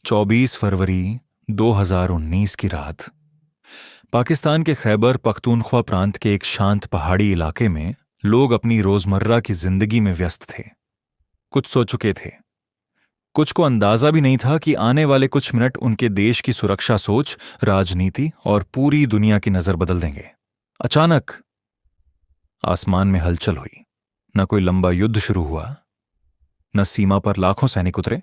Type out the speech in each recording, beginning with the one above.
24 फरवरी 2019 की रात पाकिस्तान के खैबर पख्तूनख्वा प्रांत के एक शांत पहाड़ी इलाके में लोग अपनी रोजमर्रा की जिंदगी में व्यस्त थे। कुछ सो चुके थे, कुछ को अंदाजा भी नहीं था कि आने वाले कुछ मिनट उनके देश की सुरक्षा सोच, राजनीति और पूरी दुनिया की नजर बदल देंगे। अचानक आसमान में हलचल हुई। न कोई लंबा युद्ध शुरू हुआ, न सीमा पर लाखों सैनिक उतरे,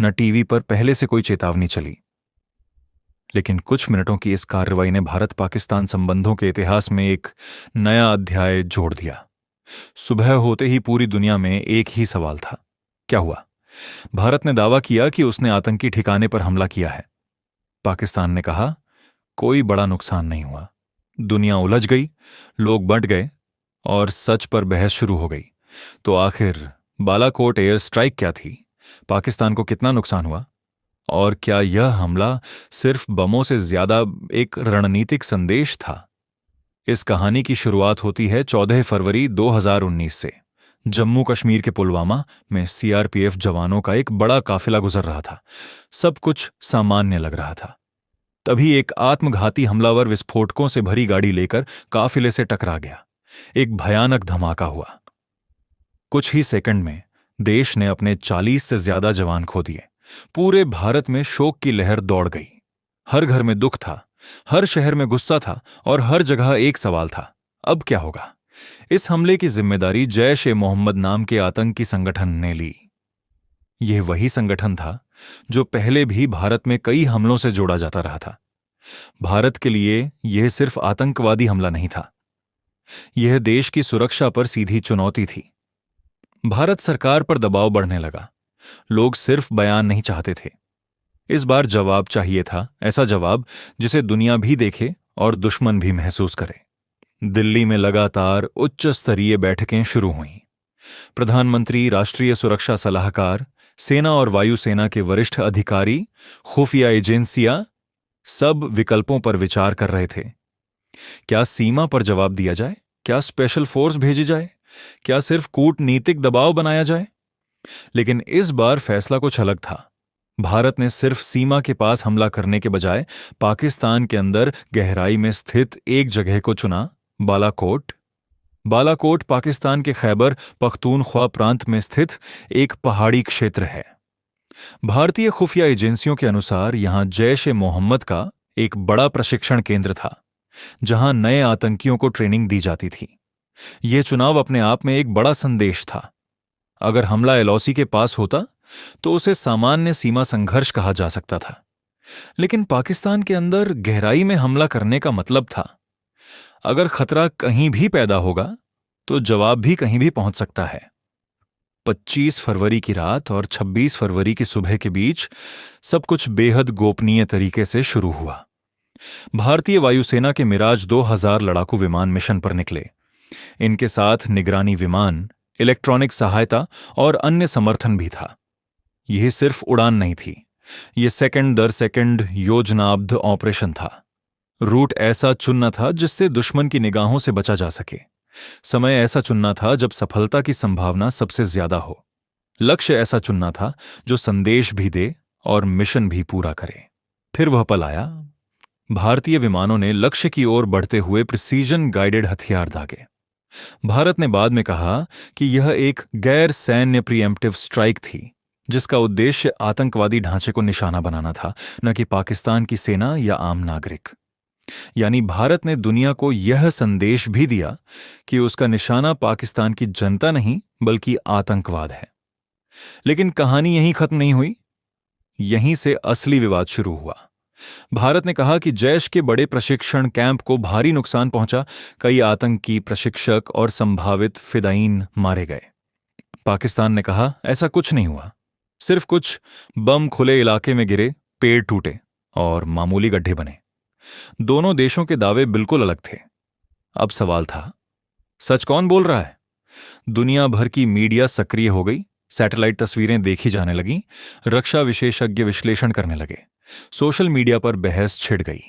न टीवी पर पहले से कोई चेतावनी चली। लेकिन कुछ मिनटों की इस कार्रवाई ने भारत पाकिस्तान संबंधों के इतिहास में एक नया अध्याय जोड़ दिया। सुबह होते ही पूरी दुनिया में एक ही सवाल था, क्या हुआ? भारत ने दावा किया कि उसने आतंकी ठिकाने पर हमला किया है। पाकिस्तान ने कहा, कोई बड़ा नुकसान नहीं हुआ। दुनिया उलझ गई, लोग बंट गए और सच पर बहस शुरू हो गई। तो आखिर बालाकोट एयर स्ट्राइक क्या थी? पाकिस्तान को कितना नुकसान हुआ? और क्या यह हमला सिर्फ बमों से ज्यादा एक रणनीतिक संदेश था? इस कहानी की शुरुआत होती है 14 फरवरी 2019 से। जम्मू कश्मीर के पुलवामा में सीआरपीएफ जवानों का एक बड़ा काफिला गुजर रहा था। सब कुछ सामान्य लग रहा था। तभी एक आत्मघाती हमलावर विस्फोटकों से भरी गाड़ी लेकर काफिले से टकरा गया। एक भयानक धमाका हुआ। कुछ ही सेकंड में देश ने अपने 40 से ज्यादा जवान खो दिए। पूरे भारत में शोक की लहर दौड़ गई। हर घर में दुख था, हर शहर में गुस्सा था और हर जगह एक सवाल था, अब क्या होगा? इस हमले की जिम्मेदारी जैश-ए-मोहम्मद नाम के आतंकी संगठन ने ली। यह वही संगठन था जो पहले भी भारत में कई हमलों से जोड़ा जाता रहा था। भारत के लिए यह सिर्फ आतंकवादी हमला नहीं था, यह देश की सुरक्षा पर सीधी चुनौती थी। भारत सरकार पर दबाव बढ़ने लगा। लोग सिर्फ बयान नहीं चाहते थे, इस बार जवाब चाहिए था। ऐसा जवाब जिसे दुनिया भी देखे और दुश्मन भी महसूस करे। दिल्ली में लगातार उच्च स्तरीय बैठकें शुरू हुईं। प्रधानमंत्री, राष्ट्रीय सुरक्षा सलाहकार, सेना और वायुसेना के वरिष्ठ अधिकारी, खुफिया एजेंसियां सब विकल्पों पर विचार कर रहे थे। क्या सीमा पर जवाब दिया जाए? क्या स्पेशल फोर्स भेजी जाए? क्या सिर्फ कूटनीतिक दबाव बनाया जाए? लेकिन इस बार फैसला कुछ अलग था। भारत ने सिर्फ सीमा के पास हमला करने के बजाय पाकिस्तान के अंदर गहराई में स्थित एक जगह को चुना, बालाकोट। बालाकोट पाकिस्तान के खैबर पख्तूनख्वा प्रांत में स्थित एक पहाड़ी क्षेत्र है। भारतीय खुफिया एजेंसियों के अनुसार यहां जैश-ए-मोहम्मद का एक बड़ा प्रशिक्षण केंद्र था, जहां नए आतंकियों को ट्रेनिंग दी जाती थी। यह चुनाव अपने आप में एक बड़ा संदेश था। अगर हमला एलओसी के पास होता तो उसे सामान्य सीमा संघर्ष कहा जा सकता था, लेकिन पाकिस्तान के अंदर गहराई में हमला करने का मतलब था, अगर खतरा कहीं भी पैदा होगा तो जवाब भी कहीं भी पहुंच सकता है। 25 फरवरी की रात और 26 फरवरी की सुबह के बीच सब कुछ बेहद गोपनीय तरीके से शुरू हुआ। भारतीय वायुसेना के मिराज 2000 लड़ाकू विमान मिशन पर निकले। इनके साथ निगरानी विमान, इलेक्ट्रॉनिक सहायता और अन्य समर्थन भी था। यह सिर्फ उड़ान नहीं थी, यह सेकंड दर सेकंड योजनाबद्ध ऑपरेशन था। रूट ऐसा चुनना था जिससे दुश्मन की निगाहों से बचा जा सके। समय ऐसा चुनना था जब सफलता की संभावना सबसे ज्यादा हो। लक्ष्य ऐसा चुनना था जो संदेश भी दे और मिशन भी पूरा करे। फिर वह पल आया। भारतीय विमानों ने लक्ष्य की ओर बढ़ते हुए प्रिसीजन गाइडेड हथियार दागे। भारत ने बाद में कहा कि यह एक गैर सैन्य प्रीएम्प्टिव स्ट्राइक थी, जिसका उद्देश्य आतंकवादी ढांचे को निशाना बनाना था, न कि पाकिस्तान की सेना या आम नागरिक। यानी भारत ने दुनिया को यह संदेश भी दिया कि उसका निशाना पाकिस्तान की जनता नहीं बल्कि आतंकवाद है। लेकिन कहानी यहीं खत्म नहीं हुई। यहीं से असली विवाद शुरू हुआ। भारत ने कहा कि जैश के बड़े प्रशिक्षण कैंप को भारी नुकसान पहुंचा, कई आतंकी प्रशिक्षक और संभावित फिदायीन मारे गए। पाकिस्तान ने कहा, ऐसा कुछ नहीं हुआ, सिर्फ कुछ बम खुले इलाके में गिरे, पेड़ टूटे और मामूली गड्ढे बने। दोनों देशों के दावे बिल्कुल अलग थे। अब सवाल था, सच कौन बोल रहा है? दुनिया भर की मीडिया सक्रिय हो गई। सैटेलाइट तस्वीरें देखी जाने लगीं, रक्षा विशेषज्ञ विश्लेषण करने लगे, सोशल मीडिया पर बहस छिड़ गई।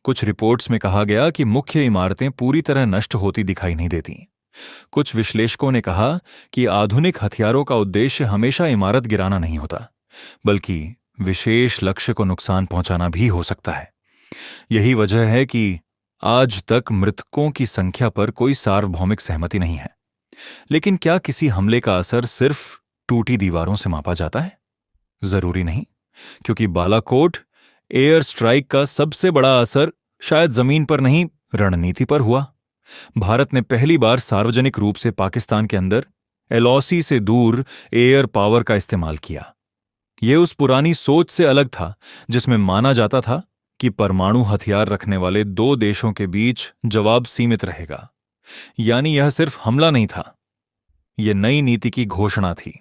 कुछ रिपोर्ट्स में कहा गया कि मुख्य इमारतें पूरी तरह नष्ट होती दिखाई नहीं देती। कुछ विश्लेषकों ने कहा कि आधुनिक हथियारों का उद्देश्य हमेशा इमारत गिराना नहीं होता, बल्कि विशेष लक्ष्य को नुकसान पहुंचाना भी हो सकता है। यही वजह है कि आज तक मृतकों की संख्या पर कोई सार्वभौमिक सहमति नहीं है। लेकिन क्या किसी हमले का असर सिर्फ टूटी दीवारों से मापा जाता है? जरूरी नहीं, क्योंकि बालाकोट एयर स्ट्राइक का सबसे बड़ा असर शायद जमीन पर नहीं, रणनीति पर हुआ। भारत ने पहली बार सार्वजनिक रूप से पाकिस्तान के अंदर एलओसी से दूर एयर पावर का इस्तेमाल किया। यह उस पुरानी सोच से अलग था जिसमें माना जाता था कि परमाणु हथियार रखने वाले दो देशों के बीच जवाब सीमित रहेगा। यानी यह सिर्फ हमला नहीं था, यह नई नीति की घोषणा थी।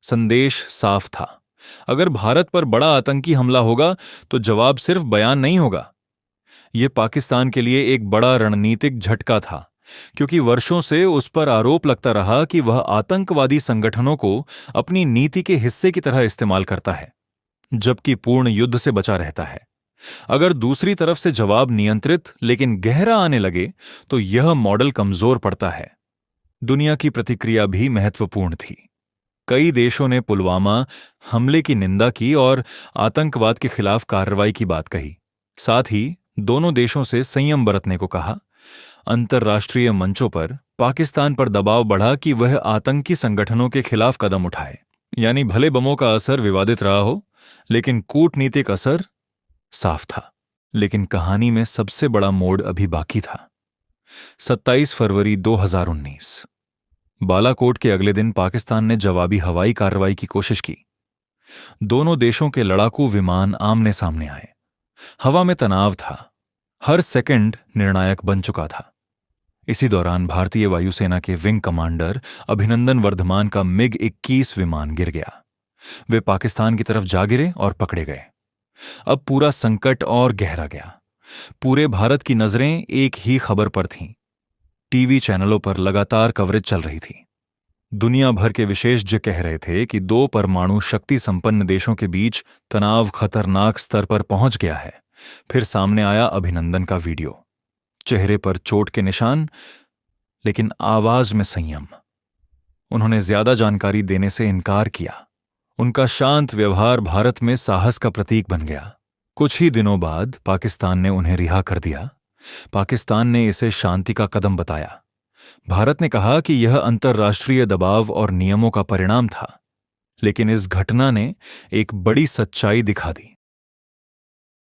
संदेश साफ था, अगर भारत पर बड़ा आतंकी हमला होगा तो जवाब सिर्फ बयान नहीं होगा। यह पाकिस्तान के लिए एक बड़ा रणनीतिक झटका था, क्योंकि वर्षों से उस पर आरोप लगता रहा कि वह आतंकवादी संगठनों को अपनी नीति के हिस्से की तरह इस्तेमाल करता है, जबकि पूर्ण युद्ध से बचा रहता है। अगर दूसरी तरफ से जवाब नियंत्रित लेकिन गहरा आने लगे तो यह मॉडल कमजोर पड़ता है। दुनिया की प्रतिक्रिया भी महत्वपूर्ण थी। कई देशों ने पुलवामा हमले की निंदा की और आतंकवाद के खिलाफ कार्रवाई की बात कही। साथ ही दोनों देशों से संयम बरतने को कहा। अंतर्राष्ट्रीय मंचों पर पाकिस्तान पर दबाव बढ़ा कि वह आतंकी संगठनों के खिलाफ कदम उठाए। यानी भले बमों का असर विवादित रहा हो, लेकिन कूटनीतिक असर साफ था। लेकिन कहानी में सबसे बड़ा मोड़ अभी बाकी था। 27 फरवरी 2019, बालाकोट के अगले दिन पाकिस्तान ने जवाबी हवाई कार्रवाई की कोशिश की। दोनों देशों के लड़ाकू विमान आमने सामने आए। हवा में तनाव था, हर सेकंड निर्णायक बन चुका था। इसी दौरान भारतीय वायुसेना के विंग कमांडर अभिनंदन वर्धमान का MiG-21 विमान गिर गया। वे पाकिस्तान की तरफ जा गिरे और पकड़े गए। अब पूरा संकट और गहरा गया। पूरे भारत की नजरें एक ही खबर पर थीं। टीवी चैनलों पर लगातार कवरेज चल रही थी। दुनिया भर के विशेषज्ञ कह रहे थे कि दो परमाणु शक्ति संपन्न देशों के बीच तनाव खतरनाक स्तर पर पहुंच गया है। फिर सामने आया अभिनंदन का वीडियो। चेहरे पर चोट के निशान, लेकिन आवाज में संयम। उन्होंने ज्यादा जानकारी देने से इनकार किया। उनका शांत व्यवहार भारत में साहस का प्रतीक बन गया। कुछ ही दिनों बाद पाकिस्तान ने उन्हें रिहा कर दिया। पाकिस्तान ने इसे शांति का कदम बताया। भारत ने कहा कि यह अंतर्राष्ट्रीय दबाव और नियमों का परिणाम था। लेकिन इस घटना ने एक बड़ी सच्चाई दिखा दी।